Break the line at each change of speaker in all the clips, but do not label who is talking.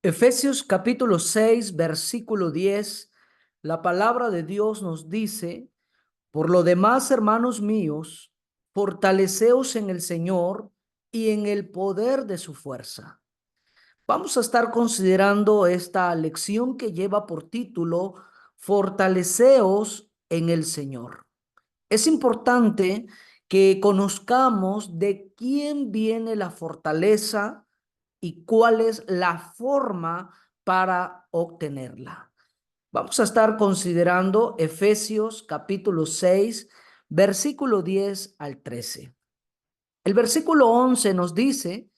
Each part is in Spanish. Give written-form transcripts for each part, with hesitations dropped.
Efesios capítulo 6, versículo 10, la palabra de Dios nos dice: por lo demás, hermanos míos, fortaleceos en el Señor y en el poder de su fuerza. Vamos a estar considerando esta lección que lleva por título Fortaleceos en el Señor. Es importante que conozcamos de quién viene la fortaleza y cuál es la forma para obtenerla. Vamos a estar considerando Efesios capítulo 6, versículo 10 al 13. El versículo 11 nos dice: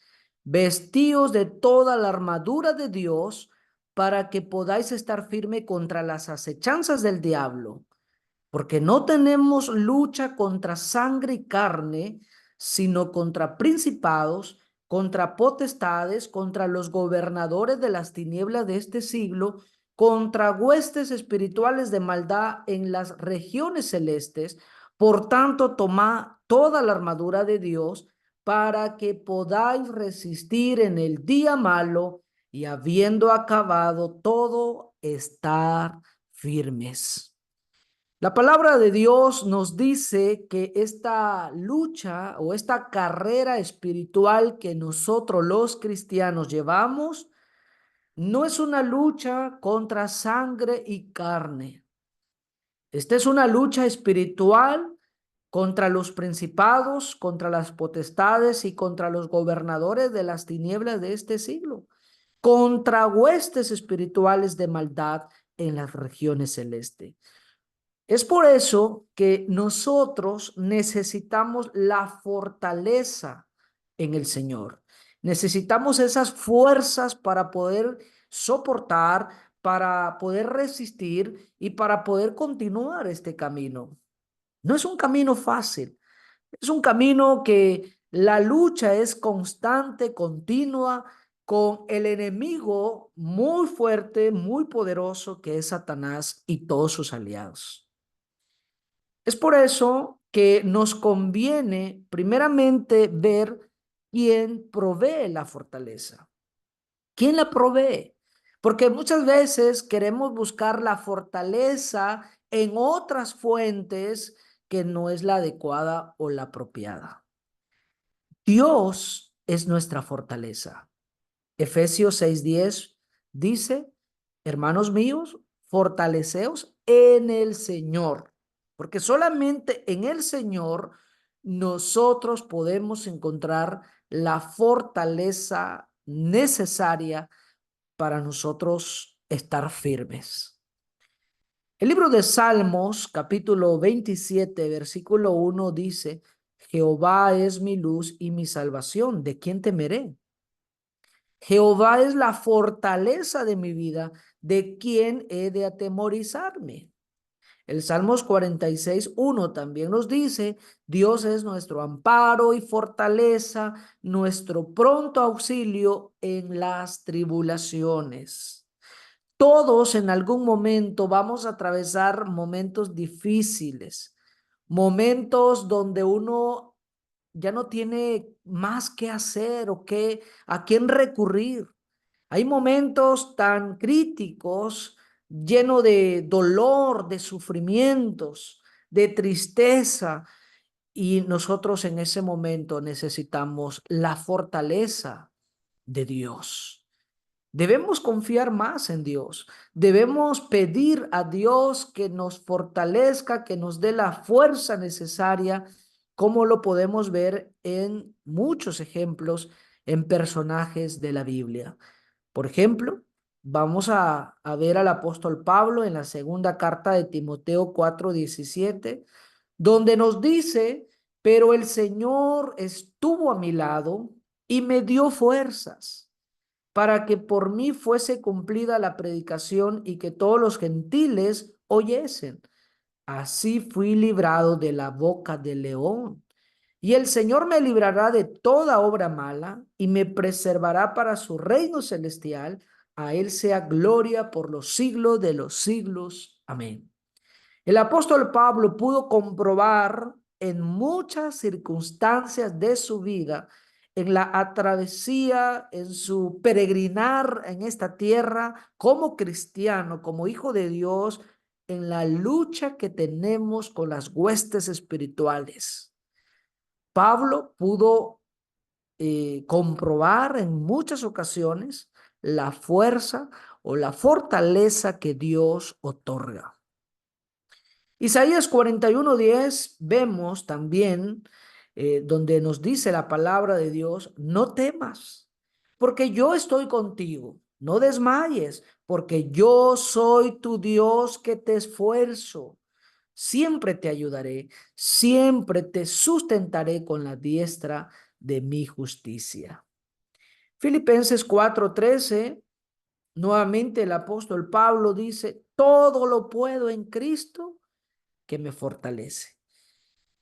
vestíos de toda la armadura de Dios para que podáis estar firme contra las acechanzas del diablo, porque no tenemos lucha contra sangre y carne, sino contra principados, contra potestades, contra los gobernadores de las tinieblas de este siglo, contra huestes espirituales de maldad en las regiones celestes. Por tanto, tomad toda la armadura de Dios para que podáis resistir en el día malo, y habiendo acabado todo, estar firmes. La palabra de Dios nos dice que esta lucha o esta carrera espiritual que nosotros los cristianos llevamos no es una lucha contra sangre y carne. Esta es una lucha espiritual contra los principados, contra las potestades y contra los gobernadores de las tinieblas de este siglo, contra huestes espirituales de maldad en las regiones celestes. Es por eso que nosotros necesitamos la fortaleza en el Señor. Necesitamos esas fuerzas para poder soportar, para poder resistir y para poder continuar este camino. No es un camino fácil, es un camino que la lucha es constante, continua, con el enemigo muy fuerte, muy poderoso, que es Satanás y todos sus aliados. Es por eso que nos conviene primeramente ver quién provee la fortaleza. ¿Quién la provee? Porque muchas veces queremos buscar la fortaleza en otras fuentes que no es la adecuada o la apropiada. Dios es nuestra fortaleza. Efesios 6:10 dice: hermanos míos, fortaleceos en el Señor, porque solamente en el Señor nosotros podemos encontrar la fortaleza necesaria para nosotros estar firmes. El libro de Salmos, capítulo 27, versículo 1 dice: Jehová es mi luz y mi salvación, ¿de quién temeré? Jehová es la fortaleza de mi vida, ¿de quién he de atemorizarme? El Salmos 46:1 también nos dice: Dios es nuestro amparo y fortaleza, nuestro pronto auxilio en las tribulaciones. Todos en algún momento vamos a atravesar momentos difíciles, momentos donde uno ya no tiene más que hacer o a quién recurrir. Hay momentos tan críticos, llenos de dolor, de sufrimientos, de tristeza, y nosotros en ese momento necesitamos la fortaleza de Dios. Debemos confiar más en Dios. Debemos pedir a Dios que nos fortalezca, que nos dé la fuerza necesaria, como lo podemos ver en muchos ejemplos en personajes de la Biblia. Por ejemplo, vamos a ver al apóstol Pablo en la segunda carta de Timoteo 4:17, donde nos dice: pero el Señor estuvo a mi lado y me dio fuerzas para que por mí fuese cumplida la predicación y que todos los gentiles oyesen. Así fui librado de la boca del león. Y el Señor me librará de toda obra mala y me preservará para su reino celestial. A Él sea gloria por los siglos de los siglos. Amén. El apóstol Pablo pudo comprobar en muchas circunstancias de su vida en la travesía, en su peregrinar en esta tierra, como cristiano, como hijo de Dios, en la lucha que tenemos con las huestes espirituales. Pablo pudo comprobar en muchas ocasiones la fuerza o la fortaleza que Dios otorga. Isaías 41:10 vemos también donde nos dice la palabra de Dios: no temas, porque yo estoy contigo, no desmayes, porque yo soy tu Dios que te esfuerzo. Siempre te ayudaré, siempre te sustentaré con la diestra de mi justicia. Filipenses 4:13, nuevamente el apóstol Pablo dice: todo lo puedo en Cristo que me fortalece.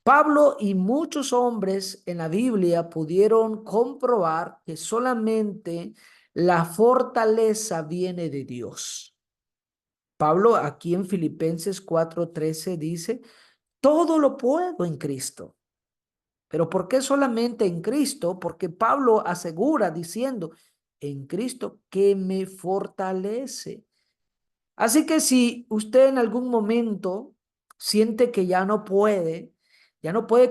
Pablo y muchos hombres en la Biblia pudieron comprobar que solamente la fortaleza viene de Dios. Pablo aquí en Filipenses 4:13 dice: todo lo puedo en Cristo. Pero ¿por qué solamente en Cristo? Porque Pablo asegura diciendo: en Cristo que me fortalece. Así que si usted en algún momento siente que ya no puede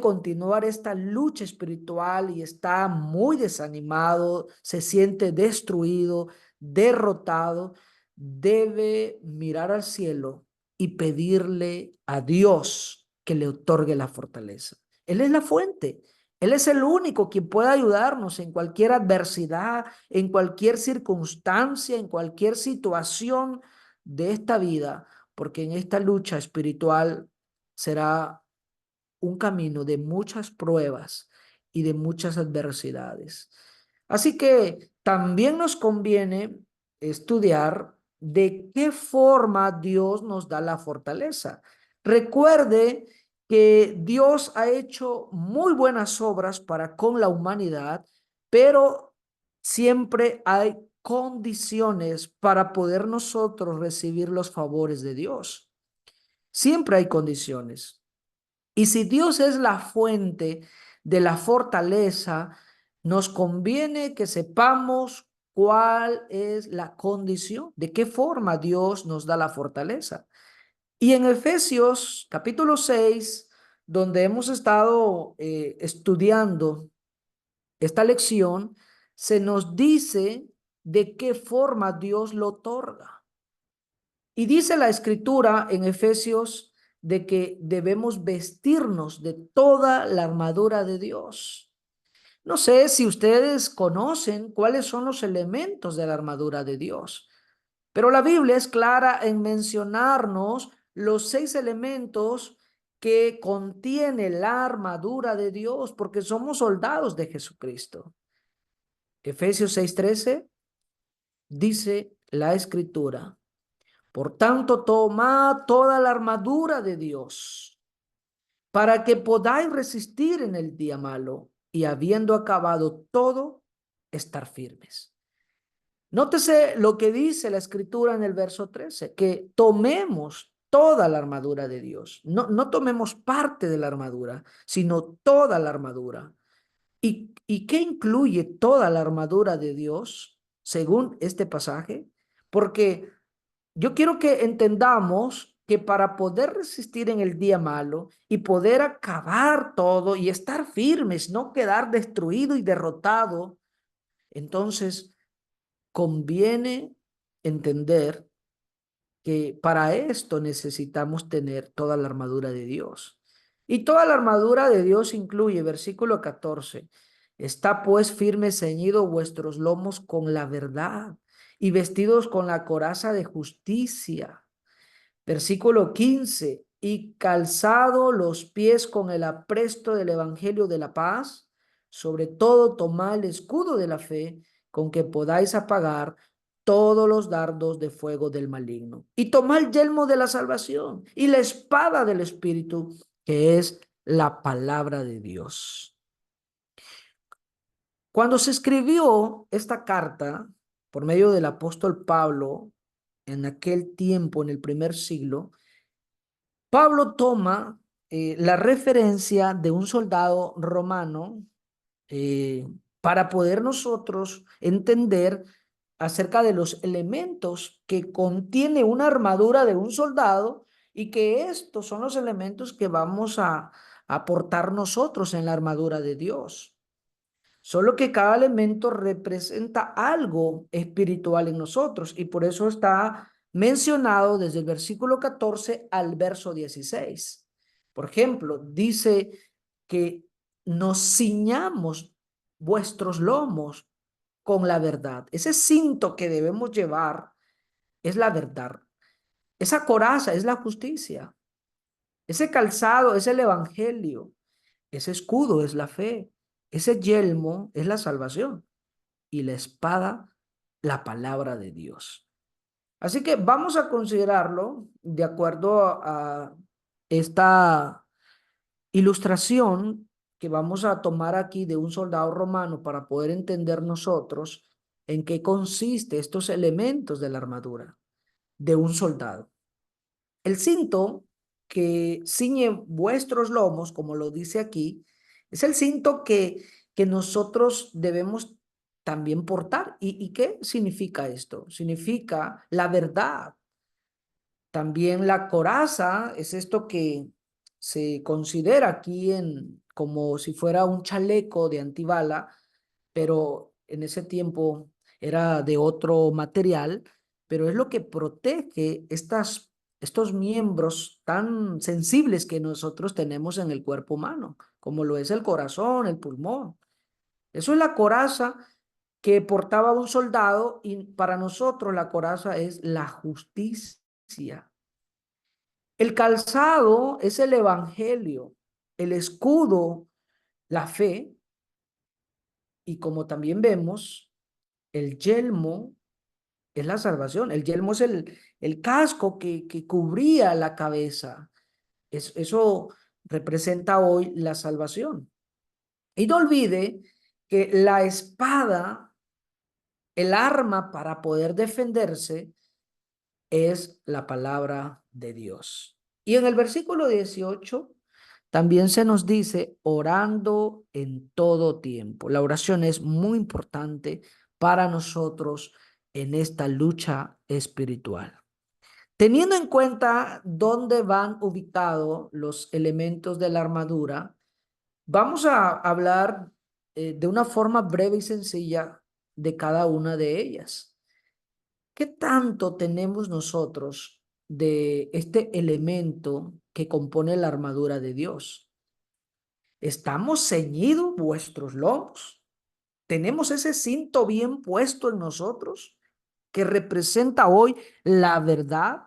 continuar esta lucha espiritual y está muy desanimado, se siente destruido, derrotado, debe mirar al cielo y pedirle a Dios que le otorgue la fortaleza. Él es la fuente. Él es el único quien puede ayudarnos en cualquier adversidad, en cualquier circunstancia, en cualquier situación de esta vida, porque en esta lucha espiritual será un camino de muchas pruebas y de muchas adversidades. Así que también nos conviene estudiar de qué forma Dios nos da la fortaleza. Recuerde que Dios ha hecho muy buenas obras para con la humanidad, pero siempre hay condiciones para poder nosotros recibir los favores de Dios. Siempre hay condiciones. Y si Dios es la fuente de la fortaleza, nos conviene que sepamos cuál es la condición, de qué forma Dios nos da la fortaleza. Y en Efesios capítulo 6, donde hemos estado estudiando esta lección, se nos dice de qué forma Dios lo otorga. Y dice la escritura en Efesios de que debemos vestirnos de toda la armadura de Dios. No sé si ustedes conocen cuáles son los elementos de la armadura de Dios, pero la Biblia es clara en mencionarnos los 6 elementos que contiene la armadura de Dios, porque somos soldados de Jesucristo. Efesios 6:13 dice la escritura: por tanto, tomad toda la armadura de Dios para que podáis resistir en el día malo y habiendo acabado todo, estar firmes. Nótese lo que dice la escritura en el verso 13, que tomemos toda la armadura de Dios. No tomemos parte de la armadura, sino toda la armadura. ¿Y qué incluye toda la armadura de Dios según este pasaje? Porque yo quiero que entendamos que para poder resistir en el día malo y poder acabar todo y estar firmes, no quedar destruido y derrotado, entonces conviene entender que para esto necesitamos tener toda la armadura de Dios. Y toda la armadura de Dios incluye, versículo 14, está pues firme ceñido vuestros lomos con la verdad y vestidos con la coraza de justicia. Versículo 15, y calzado los pies con el apresto del evangelio de la paz, sobre todo tomad el escudo de la fe con que podáis apagar todos los dardos de fuego del maligno. Y tomad el yelmo de la salvación y la espada del Espíritu, que es la palabra de Dios. Cuando se escribió esta carta por medio del apóstol Pablo, en aquel tiempo, en el primer siglo, Pablo toma la referencia de un soldado romano para poder nosotros entender acerca de los elementos que contiene una armadura de un soldado y que estos son los elementos que vamos a aportar nosotros en la armadura de Dios. Solo que cada elemento representa algo espiritual en nosotros y por eso está mencionado desde el versículo 14 al verso 16. Por ejemplo, dice que nos ciñamos vuestros lomos con la verdad. Ese cinto que debemos llevar es la verdad. Esa coraza es la justicia. Ese calzado es el evangelio. Ese escudo es la fe. Ese yelmo es la salvación. Y la espada, la palabra de Dios. Así que vamos a considerarlo de acuerdo a esta ilustración que vamos a tomar aquí de un soldado romano para poder entender nosotros en qué consiste estos elementos de la armadura de un soldado. El cinto que ciñe vuestros lomos, como lo dice aquí, es el cinto que nosotros debemos también portar. ¿Y qué significa esto? Significa la verdad. También la coraza es esto que se considera aquí como si fuera un chaleco de antibala, pero en ese tiempo era de otro material, pero es lo que protege estos miembros tan sensibles que nosotros tenemos en el cuerpo humano, como lo es el corazón, el pulmón. Eso es la coraza que portaba un soldado y para nosotros la coraza es la justicia. El calzado es el evangelio, el escudo, la fe, y como también vemos, el yelmo es la salvación. El yelmo es el casco que cubría la cabeza. Eso representa hoy la salvación. Y no olvide que la espada, el arma para poder defenderse, es la palabra de Dios. Y en el versículo 18 también se nos dice orando en todo tiempo. La oración es muy importante para nosotros en esta lucha espiritual. Teniendo en cuenta dónde van ubicados los elementos de la armadura, vamos a hablar de una forma breve y sencilla de cada una de ellas. ¿Qué tanto tenemos nosotros de este elemento que compone la armadura de Dios? ¿Estamos ceñidos vuestros lomos? ¿Tenemos ese cinto bien puesto en nosotros que representa hoy la verdad?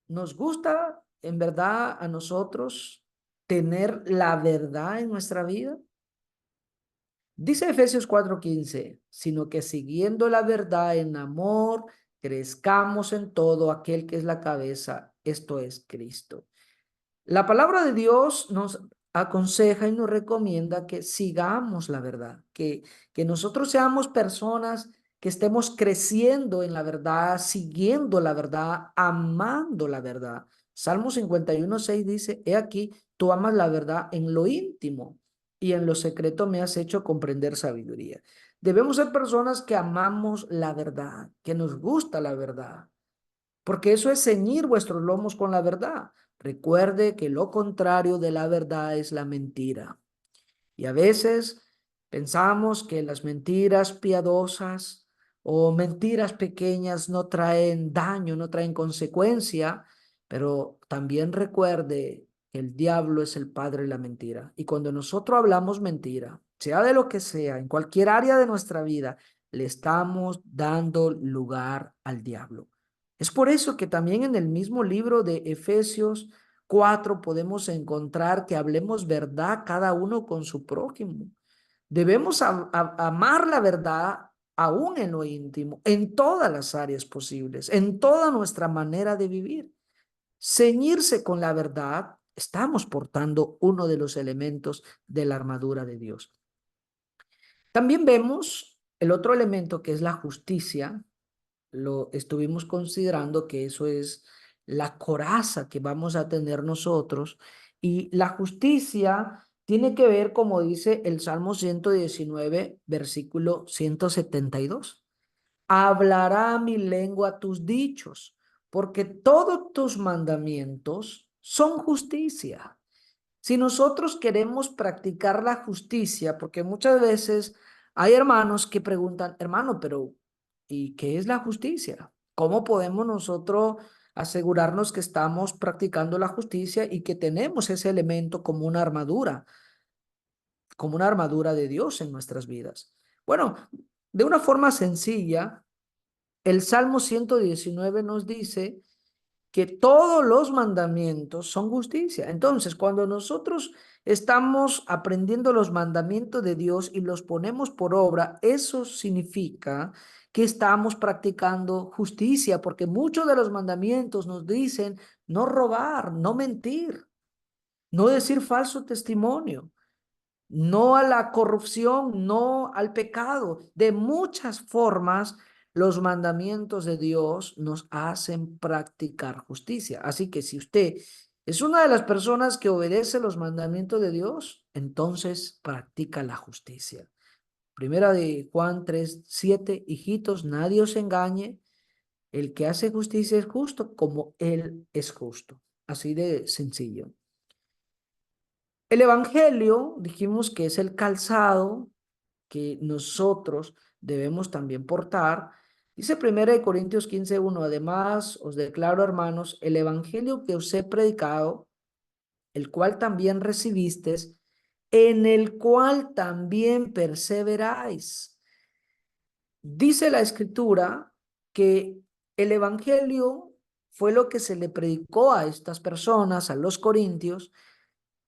¿Nos gusta en verdad a nosotros tener la verdad en nuestra vida? Dice Efesios 4:15, sino que siguiendo la verdad en amor, crezcamos en todo aquel que es la cabeza, esto es Cristo. La palabra de Dios nos aconseja y nos recomienda que sigamos la verdad, que nosotros seamos personas que estemos creciendo en la verdad, siguiendo la verdad, amando la verdad. Salmo 51:6 dice, he aquí, tú amas la verdad en lo íntimo y en lo secreto me has hecho comprender sabiduría. Debemos ser personas que amamos la verdad, que nos gusta la verdad, porque eso es ceñir vuestros lomos con la verdad. Recuerde que lo contrario de la verdad es la mentira. Y a veces pensamos que las mentiras piadosas o mentiras pequeñas no traen daño, no traen consecuencia, pero también recuerde que el diablo es el padre de la mentira. Y cuando nosotros hablamos mentira, sea de lo que sea, en cualquier área de nuestra vida, le estamos dando lugar al diablo. Es por eso que también en el mismo libro de Efesios 4 podemos encontrar que hablemos verdad cada uno con su prójimo. Debemos amar la verdad aún en lo íntimo, en todas las áreas posibles, en toda nuestra manera de vivir. Ceñirse con la verdad, estamos portando uno de los elementos de la armadura de Dios. También vemos el otro elemento que es la justicia. Lo estuvimos considerando que eso es la coraza que vamos a tener nosotros y la justicia tiene que ver, como dice el Salmo 119, versículo 172. Hablará mi lengua tus dichos, porque todos tus mandamientos son justicia. Si nosotros queremos practicar la justicia, porque muchas veces hay hermanos que preguntan, hermano, pero ¿y qué es la justicia? ¿Cómo podemos nosotros asegurarnos que estamos practicando la justicia y que tenemos ese elemento como una armadura de Dios en nuestras vidas? Bueno, de una forma sencilla, el Salmo 119 nos dice que todos los mandamientos son justicia. Entonces, cuando nosotros estamos aprendiendo los mandamientos de Dios y los ponemos por obra, eso significa que estamos practicando justicia, porque muchos de los mandamientos nos dicen no robar, no mentir, no decir falso testimonio, no a la corrupción, no al pecado. De muchas formas, los mandamientos de Dios nos hacen practicar justicia. Así que si usted es una de las personas que obedece los mandamientos de Dios, entonces practica la justicia. Primera de Juan 3:7, hijitos, nadie os engañe. El que hace justicia es justo como Él es justo. Así de sencillo. El evangelio, dijimos que es el calzado que nosotros debemos también portar. Dice 1 Corintios 15:1, además os declaro, hermanos, el evangelio que os he predicado, el cual también recibisteis, en el cual también perseveráis. Dice la escritura que el evangelio fue lo que se le predicó a estas personas, a los corintios,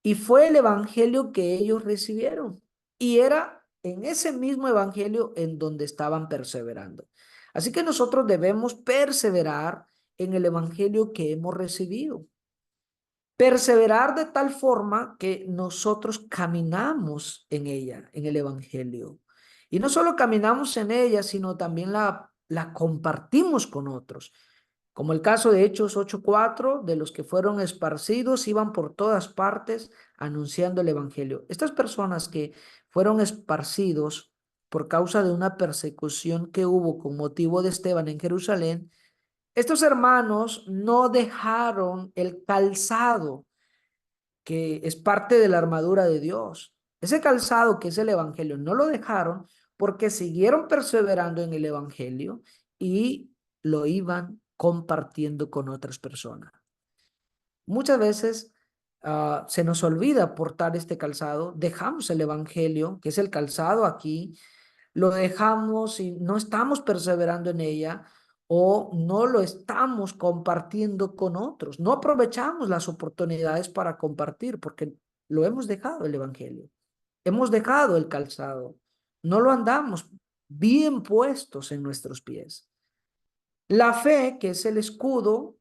y fue el evangelio que ellos recibieron. Y era en ese mismo evangelio en donde estaban perseverando. Así que nosotros debemos perseverar en el evangelio que hemos recibido. Perseverar de tal forma que nosotros caminamos en ella, en el evangelio. Y no solo caminamos en ella, sino también la compartimos con otros. Como el caso de Hechos 8:4, de los que fueron esparcidos, iban por todas partes anunciando el evangelio. Estas personas que fueron esparcidos por causa de una persecución que hubo con motivo de Esteban en Jerusalén, estos hermanos no dejaron el calzado que es parte de la armadura de Dios. Ese calzado que es el evangelio, no lo dejaron porque siguieron perseverando en el evangelio y lo iban compartiendo con otras personas. Muchas veces se nos olvida portar este calzado, dejamos el evangelio, que es el calzado aquí, lo dejamos y no estamos perseverando en ella o no lo estamos compartiendo con otros. No aprovechamos las oportunidades para compartir porque lo hemos dejado el evangelio. Hemos dejado el calzado. No lo andamos bien puestos en nuestros pies. La fe, que es el escudo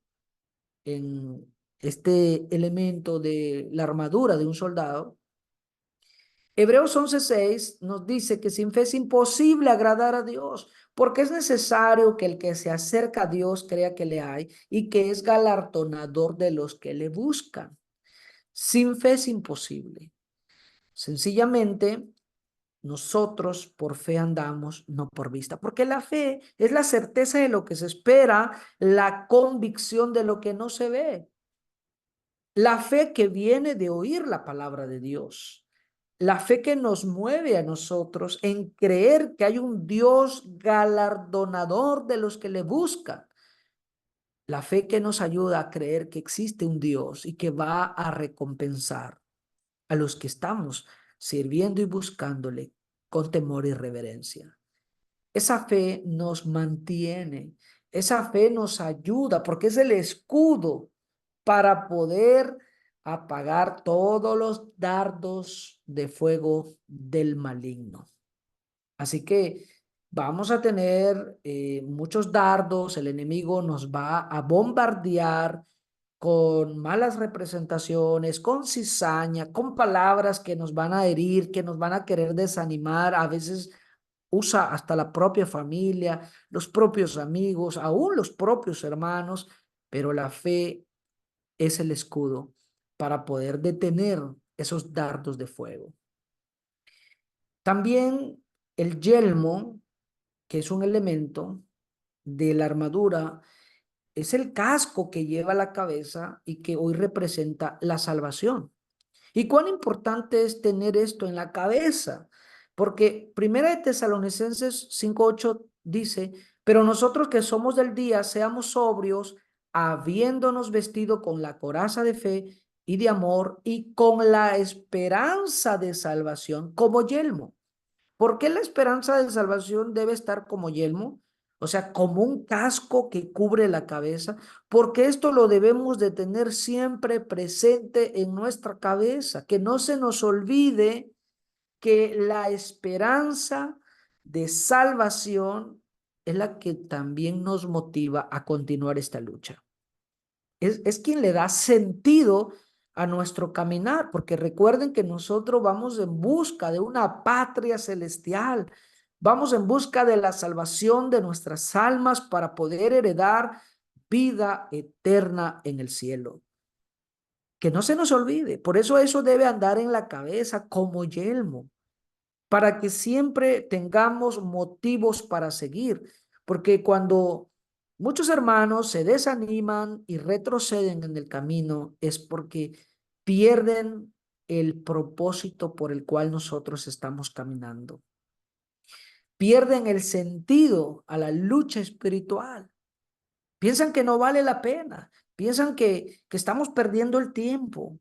en este elemento de la armadura de un soldado, Hebreos 11:6 nos dice que sin fe es imposible agradar a Dios, porque es necesario que el que se acerca a Dios crea que le hay y que es galardonador de los que le buscan. Sin fe es imposible. Sencillamente, nosotros por fe andamos, no por vista, porque la fe es la certeza de lo que se espera, la convicción de lo que no se ve. La fe que viene de oír la palabra de Dios. La fe que nos mueve a nosotros en creer que hay un Dios galardonador de los que le buscan. La fe que nos ayuda a creer que existe un Dios y que va a recompensar a los que estamos sirviendo y buscándole con temor y reverencia. Esa fe nos mantiene, esa fe nos ayuda porque es el escudo para poder apagar todos los dardos de fuego del maligno. Así que vamos a tener muchos dardos, el enemigo nos va a bombardear con malas representaciones, con cizaña, con palabras que nos van a herir, que nos van a querer desanimar, a veces usa hasta la propia familia, los propios amigos, aún los propios hermanos, pero la fe es el escudo para poder detener esos dardos de fuego. También el yelmo, que es un elemento de la armadura, es el casco que lleva la cabeza y que hoy representa la salvación. ¿Y cuán importante es tener esto en la cabeza? Porque Primera de Tesalonicenses 5:8 dice, pero nosotros que somos del día, seamos sobrios, habiéndonos vestido con la coraza de fe y de amor y con la esperanza de salvación como yelmo. ¿Por qué la esperanza de salvación debe estar como yelmo? O sea, como un casco que cubre la cabeza, porque esto lo debemos de tener siempre presente en nuestra cabeza, que no se nos olvide que la esperanza de salvación es la que también nos motiva a continuar esta lucha. Es quien le da sentido a nuestro caminar, porque recuerden que nosotros vamos en busca de una patria celestial, vamos en busca de la salvación de nuestras almas para poder heredar vida eterna en el cielo. Que no se nos olvide, por eso debe andar en la cabeza como yelmo, para que siempre tengamos motivos para seguir, porque cuando muchos hermanos se desaniman y retroceden en el camino es porque pierden el propósito por el cual nosotros estamos caminando. Pierden el sentido a la lucha espiritual. Piensan que no vale la pena, piensan que estamos perdiendo el tiempo,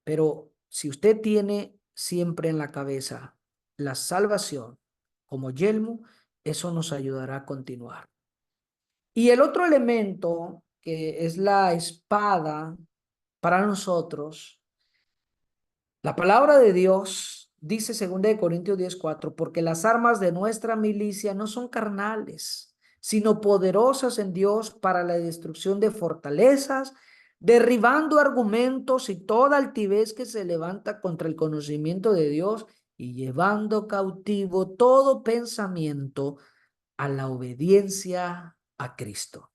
pero si usted tiene siempre en la cabeza la salvación como yelmo, eso nos ayudará a continuar. Y el otro elemento, que es la espada para nosotros, la palabra de Dios dice 2 Corintios 10:4, porque las armas de nuestra milicia no son carnales, sino poderosas en Dios para la destrucción de fortalezas, derribando argumentos y toda altivez que se levanta contra el conocimiento de Dios y llevando cautivo todo pensamiento a la obediencia a Cristo.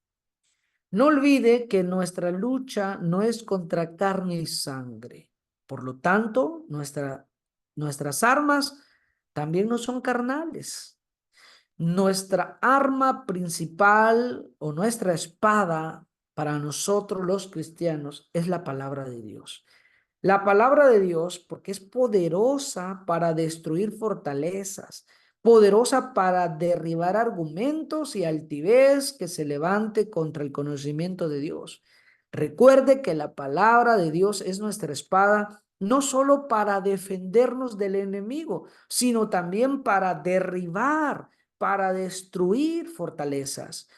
No olvide que nuestra lucha no es contra carne y sangre. Por lo tanto, nuestras armas también no son carnales. Nuestra arma principal o nuestra espada para nosotros los cristianos es la palabra de Dios. La palabra de Dios, porque es poderosa para destruir fortalezas, poderosa para derribar argumentos y altivez que se levante contra el conocimiento de Dios. Recuerde que la palabra de Dios es nuestra espada, no solo para defendernos del enemigo, sino también para derribar, para destruir fortalezas.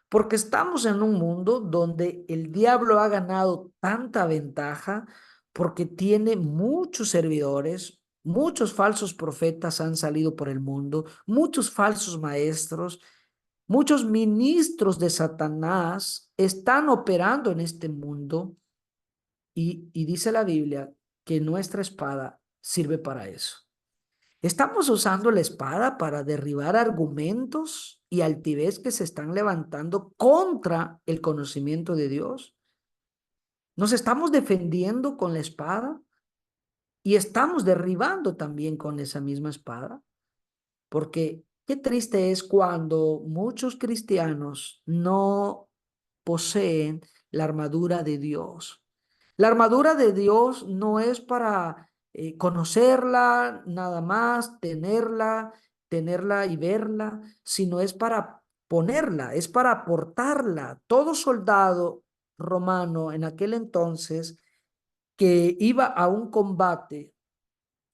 Porque estamos en un mundo donde el diablo ha ganado tanta ventaja porque tiene muchos servidores, muchos falsos profetas han salido por el mundo, muchos falsos maestros, muchos ministros de Satanás están operando en este mundo y dice la Biblia que nuestra espada sirve para eso. Estamos usando la espada para derribar argumentos y altivez que se están levantando contra el conocimiento de Dios. Nos estamos defendiendo con la espada y estamos derribando también con esa misma espada, porque qué triste es cuando muchos cristianos no poseen la armadura de Dios. La armadura de Dios no es para conocerla nada más, tenerla y verla, sino es para ponerla, es para portarla. Todo soldado romano en aquel entonces que iba a un combate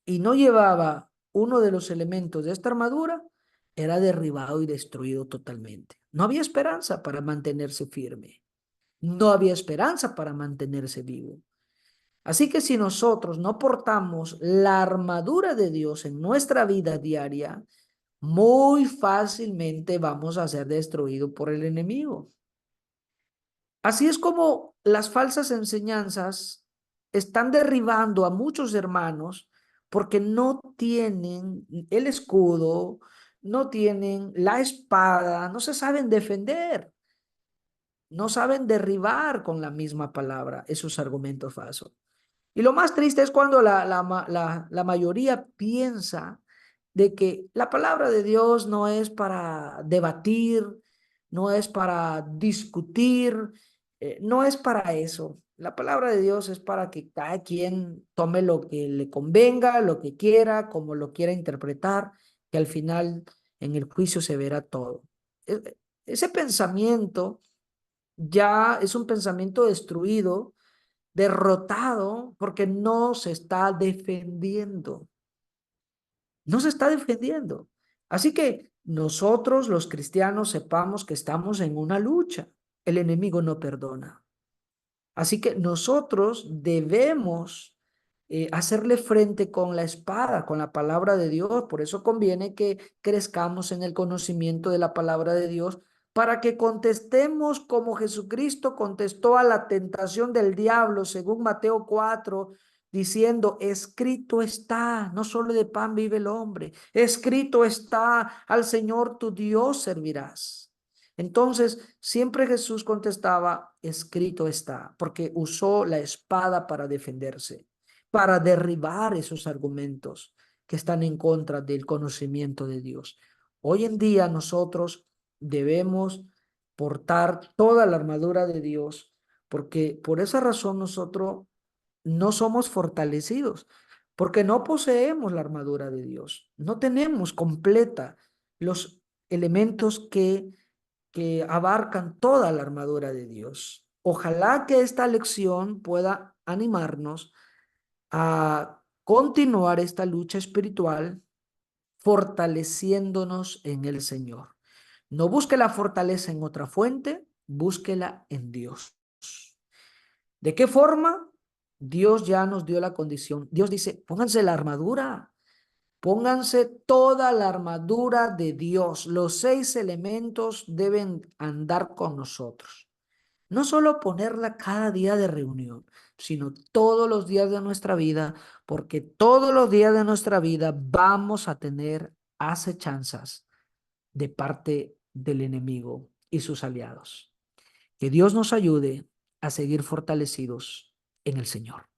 y no llevaba uno de los elementos de esta armadura, era derribado y destruido totalmente. No había esperanza para mantenerse firme. No había esperanza para mantenerse vivo. Así que si nosotros no portamos la armadura de Dios en nuestra vida diaria, muy fácilmente vamos a ser destruidos por el enemigo. Así es como las falsas enseñanzas están derribando a muchos hermanos porque no tienen el escudo, no tienen la espada, no se saben defender, no saben derribar con la misma palabra esos argumentos falsos. Y lo más triste es cuando la mayoría piensa de que la palabra de Dios no es para debatir, no es para discutir, no es para eso. La palabra de Dios es para que cada quien tome lo que le convenga, lo que quiera, como lo quiera interpretar, que al final en el juicio se verá todo. Ese pensamiento ya es un pensamiento destruido, derrotado, porque no se está defendiendo. No se está defendiendo. Así que nosotros los cristianos sepamos que estamos en una lucha. El enemigo no perdona. Así que nosotros debemos hacerle frente con la espada, con la palabra de Dios. Por eso conviene que crezcamos en el conocimiento de la palabra de Dios para que contestemos como Jesucristo contestó a la tentación del diablo, según Mateo 4, diciendo, escrito está, no solo de pan vive el hombre, escrito está, al Señor tu Dios servirás. Entonces, siempre Jesús contestaba, escrito está, porque usó la espada para defenderse, para derribar esos argumentos que están en contra del conocimiento de Dios. Hoy en día nosotros debemos portar toda la armadura de Dios, porque por esa razón nosotros no somos fortalecidos, porque no poseemos la armadura de Dios, no tenemos completa los elementos que abarcan toda la armadura de Dios. Ojalá que esta lección pueda animarnos a continuar esta lucha espiritual fortaleciéndonos en el Señor. No busque la fortaleza en otra fuente, búsquela en Dios. ¿De qué forma? Dios ya nos dio la condición. Dios dice, pónganse la armadura. Pónganse toda la armadura de Dios. Los 6 elementos deben andar con nosotros. No solo ponerla cada día de reunión, sino todos los días de nuestra vida, porque todos los días de nuestra vida vamos a tener acechanzas de parte del enemigo y sus aliados. Que Dios nos ayude a seguir fortalecidos en el Señor.